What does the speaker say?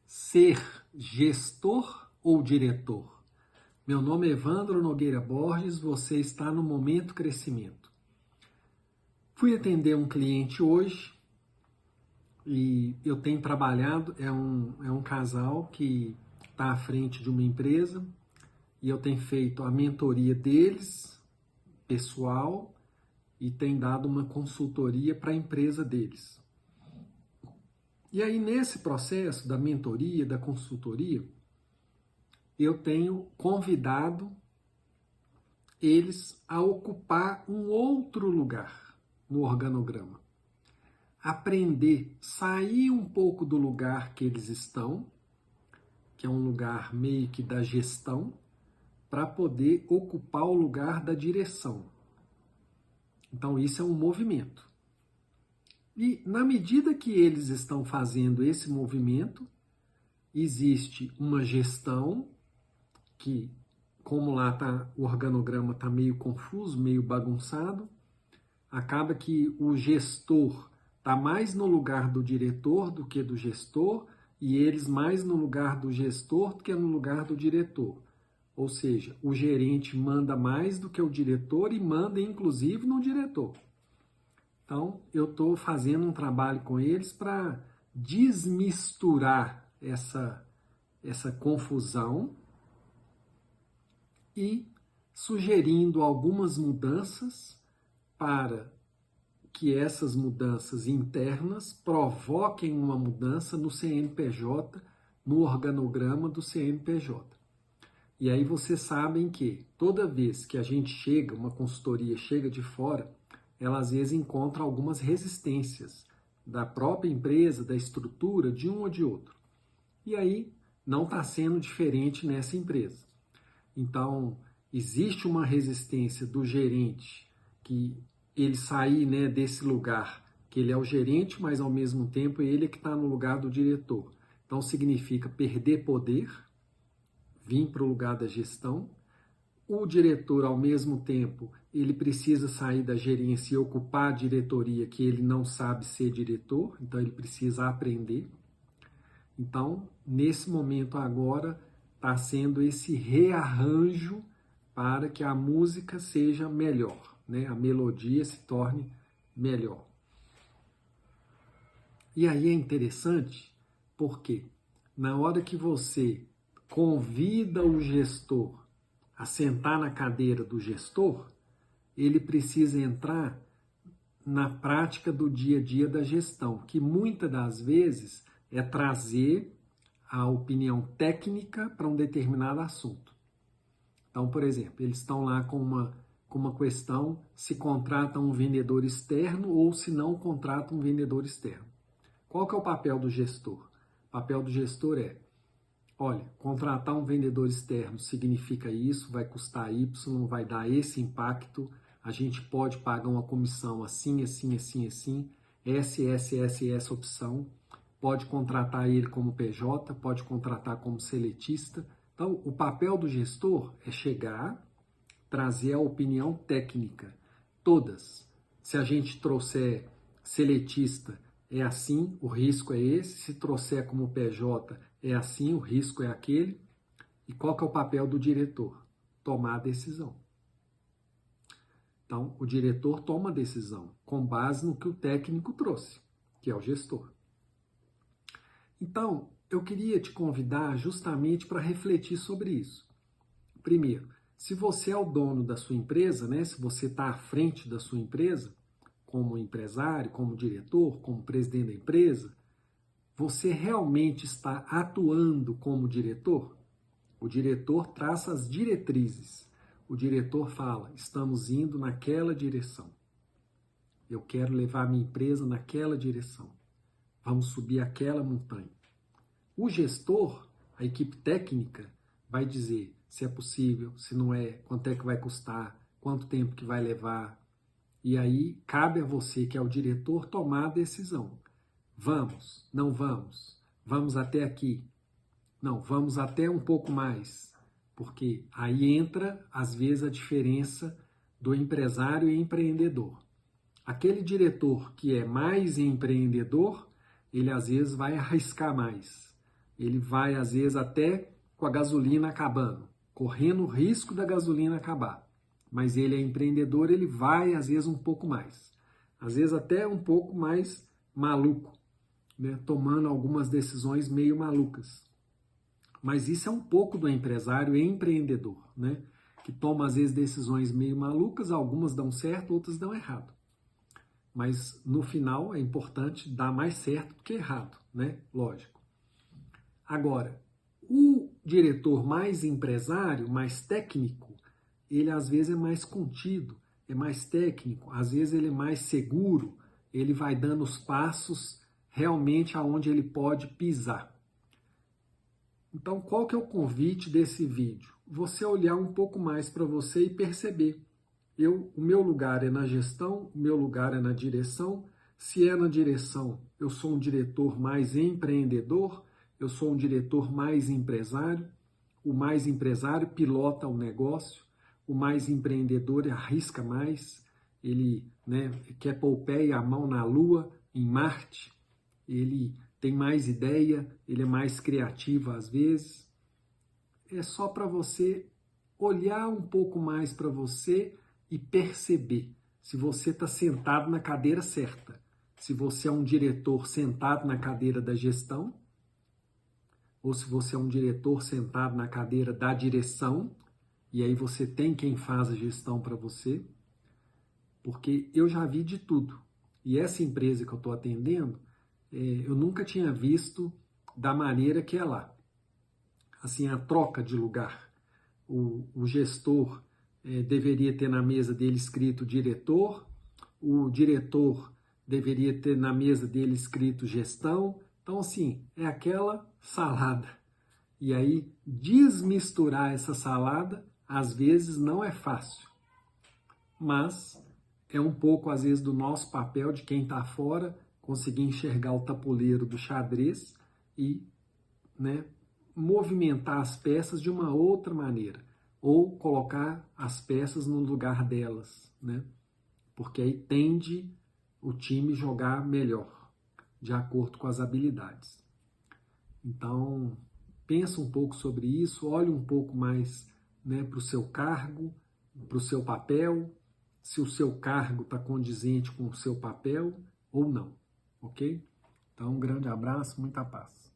ser gestor ou diretor? Meu nome é Evandro Nogueira Borges, você está no Momento Crescimento. Fui atender um cliente hoje e eu tenho trabalhado, é um casal que está à frente de uma empresa e eu tenho feito a mentoria deles, pessoal, e tenho dado uma consultoria para a empresa deles. E aí, nesse processo da mentoria, da consultoria, eu tenho convidado eles a ocupar um outro lugar no organograma. Aprender, sair um pouco do lugar que eles estão, que é um lugar meio que da gestão, para poder ocupar o lugar da direção. Então, isso é um movimento. E na medida que eles estão fazendo esse movimento, existe uma gestão que, como lá tá, o organograma está meio confuso, meio bagunçado, acaba que o gestor está mais no lugar do diretor do que do gestor, e eles mais no lugar do gestor do que no lugar do diretor. Ou seja, o gerente manda mais do que o diretor e manda inclusive no diretor. Então, eu estou fazendo um trabalho com eles para desmisturar essa confusão e sugerindo algumas mudanças para que essas mudanças internas provoquem uma mudança no CNPJ, no organograma do CNPJ. E aí vocês sabem que toda vez que a gente chega, uma consultoria chega de fora, ela às vezes encontra algumas resistências da própria empresa, da estrutura, de um ou de outro. E aí não está sendo diferente nessa empresa. Então, existe uma resistência do gerente, que ele sair, né, desse lugar, que ele é o gerente, mas ao mesmo tempo ele é que está no lugar do diretor. Então, significa perder poder, vir para o lugar da gestão. O diretor, ao mesmo tempo, ele precisa sair da gerência e ocupar a diretoria, que ele não sabe ser diretor, então ele precisa aprender. Então, nesse momento agora, está sendo esse rearranjo para que a música seja melhor, né? A melodia se torne melhor. E aí é interessante porque na hora que você convida o gestor a sentar na cadeira do gestor, ele precisa entrar na prática do dia a dia da gestão, que muitas das vezes é trazer a opinião técnica para um determinado assunto. Então, por exemplo, eles estão lá com uma questão se contratam um vendedor externo ou se não contratam um vendedor externo. Qual que é o papel do gestor? O papel do gestor é, olha, contratar um vendedor externo significa isso, vai custar Y, vai dar esse impacto, a gente pode pagar uma comissão assim, assim, assim, assim, essa opção, pode contratar ele como PJ, pode contratar como seletista. Então, o papel do gestor é chegar, trazer a opinião técnica, todas. Se a gente trouxer seletista, é assim, o risco é esse. Se trouxer como PJ, é assim, o risco é aquele. E qual que é o papel do diretor? Tomar a decisão. Então, o diretor toma a decisão com base no que o técnico trouxe, que é o gestor. Então, eu queria te convidar justamente para refletir sobre isso. Primeiro, se você é o dono da sua empresa, né? Se você está à frente da sua empresa, como empresário, como diretor, como presidente da empresa, você realmente está atuando como diretor? O diretor traça as diretrizes. O diretor fala, estamos indo naquela direção. Eu quero levar minha empresa naquela direção. Vamos subir aquela montanha. O gestor, a equipe técnica, vai dizer se é possível, se não é, quanto é que vai custar, quanto tempo que vai levar. E aí cabe a você, que é o diretor, tomar a decisão. Vamos, não vamos, vamos até aqui. Não, vamos até um pouco mais. Porque aí entra, às vezes, a diferença do empresário e empreendedor. Aquele diretor que é mais empreendedor, ele às vezes vai arriscar mais. Ele vai, às vezes, até com a gasolina acabando, correndo o risco da gasolina acabar. Mas ele é empreendedor, ele vai, às vezes, um pouco mais. Às vezes, até um pouco mais maluco, né? Tomando algumas decisões meio malucas. Mas isso é um pouco do empresário e empreendedor, né? Que toma, às vezes, decisões meio malucas, algumas dão certo, outras dão errado. Mas, no final, é importante dar mais certo do que errado, né? Lógico. Agora, o diretor mais empresário, mais técnico, ele às vezes é mais contido, é mais técnico, às vezes ele é mais seguro, ele vai dando os passos realmente aonde ele pode pisar. Então, qual que é o convite desse vídeo? Você olhar um pouco mais para você e perceber. O meu lugar é na gestão, o meu lugar é na direção. Se é na direção, eu sou um diretor mais empreendedor, eu sou um diretor mais empresário. O mais empresário pilota o negócio, o mais empreendedor arrisca mais, ele, né, quer pôr o pé e a mão na Lua, em Marte, ele tem mais ideia, ele é mais criativo às vezes. É só para você olhar um pouco mais para você e perceber se você está sentado na cadeira certa. Se você é um diretor sentado na cadeira da gestão, ou se você é um diretor sentado na cadeira da direção, e aí você tem quem faz a gestão para você, porque eu já vi de tudo. E essa empresa que eu estou atendendo, eu nunca tinha visto da maneira que é lá. Assim, a troca de lugar. O gestor deveria ter na mesa dele escrito diretor, o diretor deveria ter na mesa dele escrito gestão. Então, assim, é aquela salada. E aí, desmisturar essa salada, às vezes, não é fácil. Mas é um pouco, às vezes, do nosso papel de quem está fora, conseguir enxergar o tabuleiro do xadrez e, né, movimentar as peças de uma outra maneira. Ou colocar as peças no lugar delas, né? Porque aí tende o time jogar melhor, de acordo com as habilidades. Então, pensa um pouco sobre isso, olhe um pouco mais, né, para o seu cargo, para o seu papel, se o seu cargo está condizente com o seu papel ou não, ok? Então, um grande abraço, muita paz.